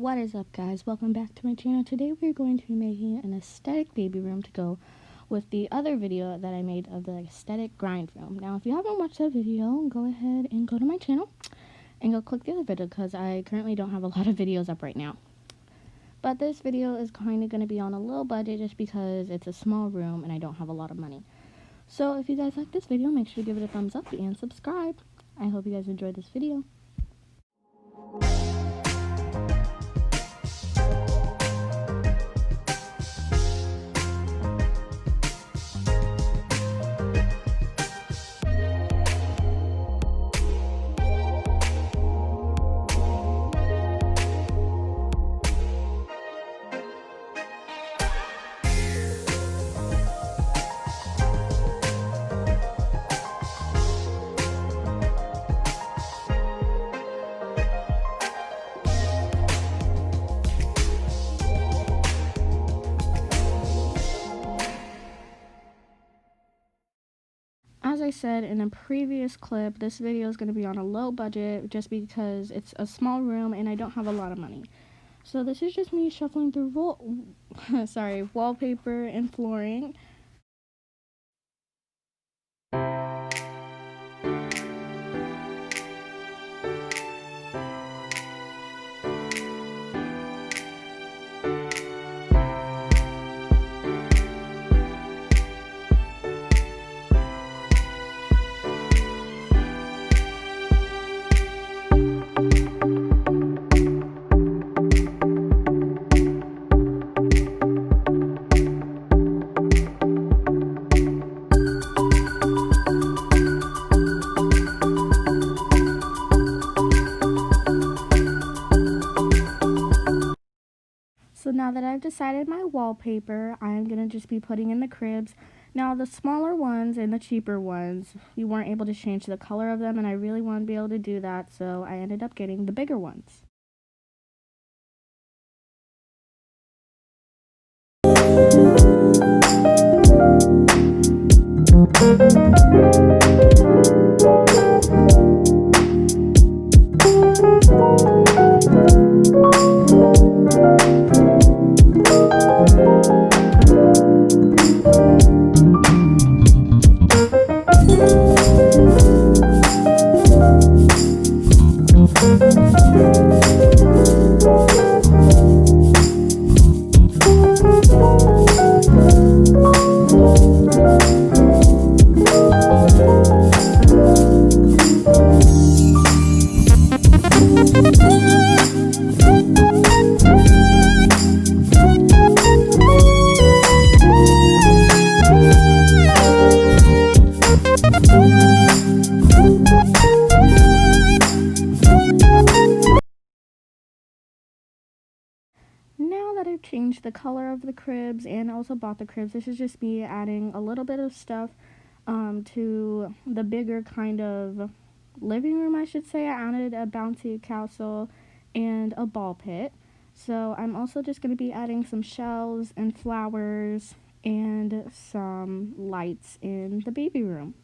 What is up, guys? Welcome back to my channel. Today we're going to be making an aesthetic baby room to go with the other video that I made of the aesthetic grind room. Now if you haven't watched that video, go ahead and go to my channel and go click the other video because I currently don't have a lot of videos up right now. But this video is kind of going to be on a low budget just because it's a small room and I don't have a lot of money. So if you guys like this video, make sure to give it a thumbs up and subscribe. I hope you guys enjoyed this video. As I said in a previous clip, this video is going to be on a low budget just because it's a small room and I don't have a lot of money. So this is just me shuffling through wallpaper and flooring. So now that I've decided my wallpaper, I'm going to just be putting in the cribs. Now the smaller ones and the cheaper ones, you weren't able to change the color of them and I really want to be able to do that, so I ended up getting the bigger ones. Now that I've changed the color of the cribs and also bought the cribs, this is just me adding a little bit of stuff to the bigger kind of living room, I should say. I added a bouncy castle and a ball pit. So I'm also just going to be adding some shelves and flowers and some lights in the baby room.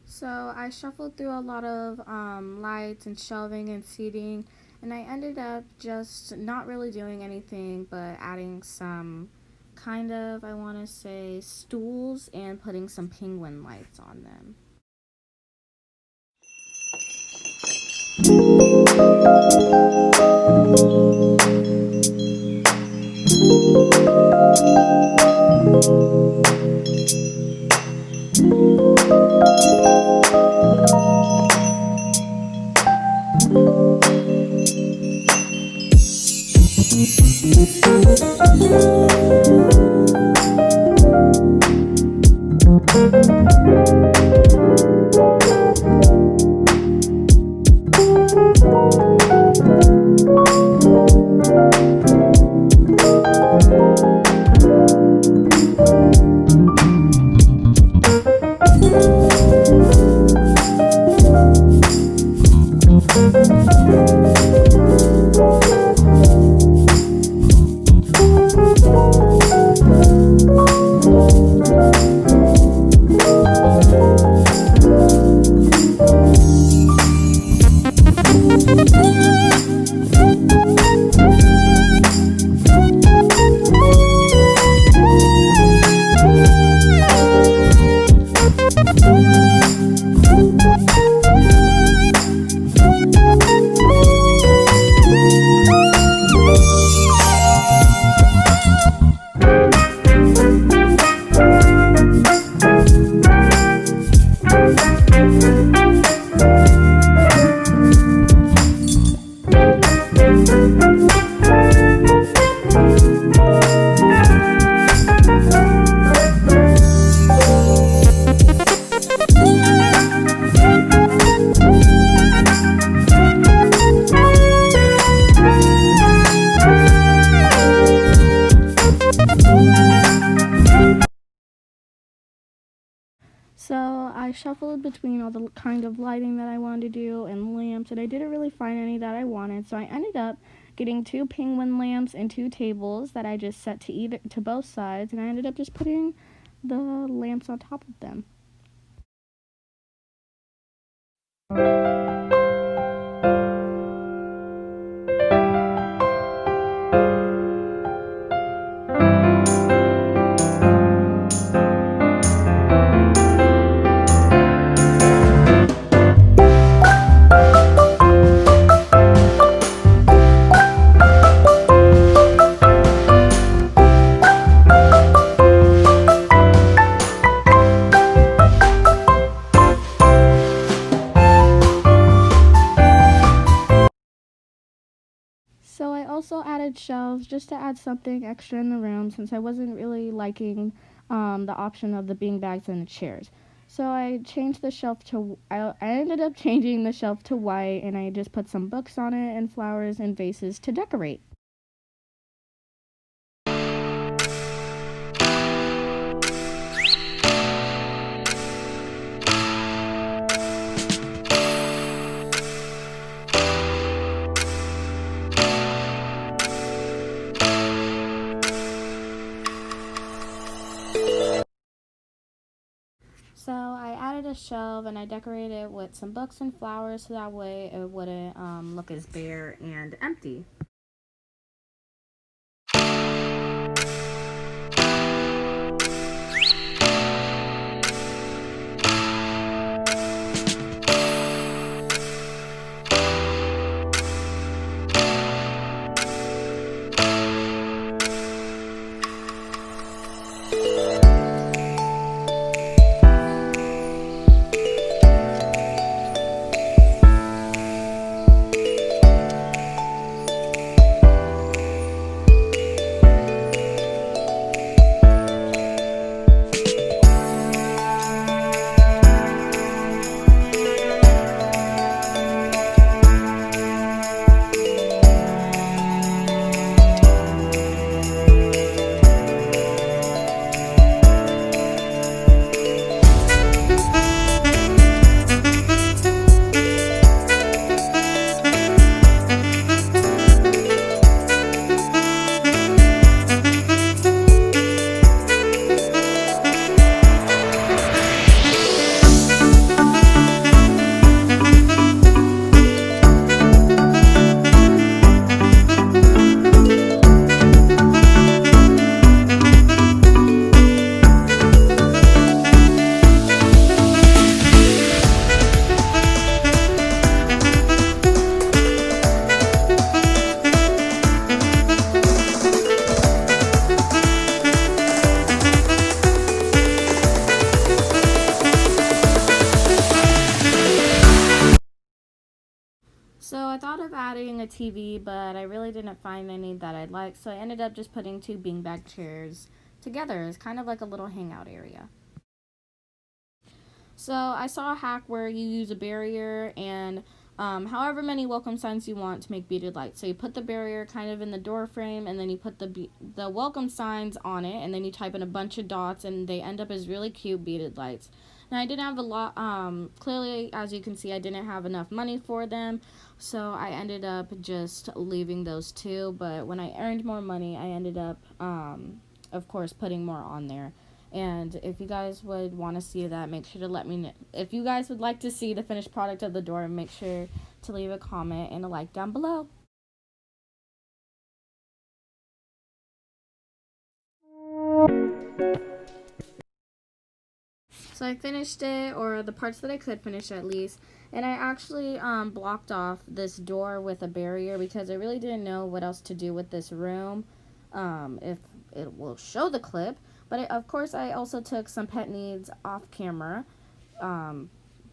So I shuffled through a lot of lights and shelving and seating, and I ended up just not really doing anything but adding some kind of, I want to say, stools and putting some penguin lights on them. So I shuffled between all the kind of lighting that I wanted to do and lamps, and I didn't really find any that I wanted. So I ended up getting 2 penguin lamps and 2 tables that I just set to both sides, and I ended up just putting the lamps on top of them. So I also added shelves just to add something extra in the room, since I wasn't really liking the option of the beanbags and the chairs. So I changed the shelf to, I ended up changing the shelf to white, and I just put some books on it and flowers and vases to decorate. So I added a shelf and I decorated it with some books and flowers, so that way it wouldn't look as bare and empty. getting a TV, but I really didn't find any that I'd like, so I ended up just putting 2 beanbag chairs together. It's kind of like a little hangout area. So I saw a hack where you use a barrier and however many welcome signs you want to make beaded lights. So you put the barrier kind of in the door frame, and then you put the welcome signs on it, and then you type in a bunch of dots, and they end up as really cute beaded lights. Now I didn't have a lot, clearly as you can see I didn't have enough money for them, so I ended up just leaving those 2, but when I earned more money I ended up of course putting more on there. And if you guys would want to see that, make sure to let me know. If you guys would like to see the finished product of the door, make sure to leave a comment and a like down below. So I finished it, or the parts that I could finish at least, and I actually blocked off this door with a barrier because I really didn't know what else to do with this room, if it will show the clip. But of course I also took some pet needs off camera,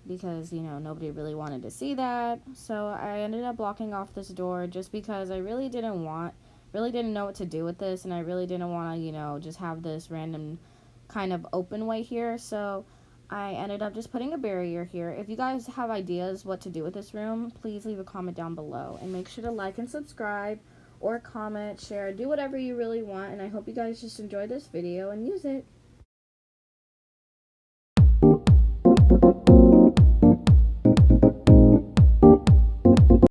because, you know, nobody really wanted to see that. So I ended up blocking off this door just because I really didn't know what to do with this, and I really didn't want to, you know, just have this random kind of open way here. So I ended up just putting a barrier here. If you guys have ideas what to do with this room, please leave a comment down below, and make sure to like and subscribe, or comment, share, do whatever you really want. And I hope you guys just enjoy this video and use it.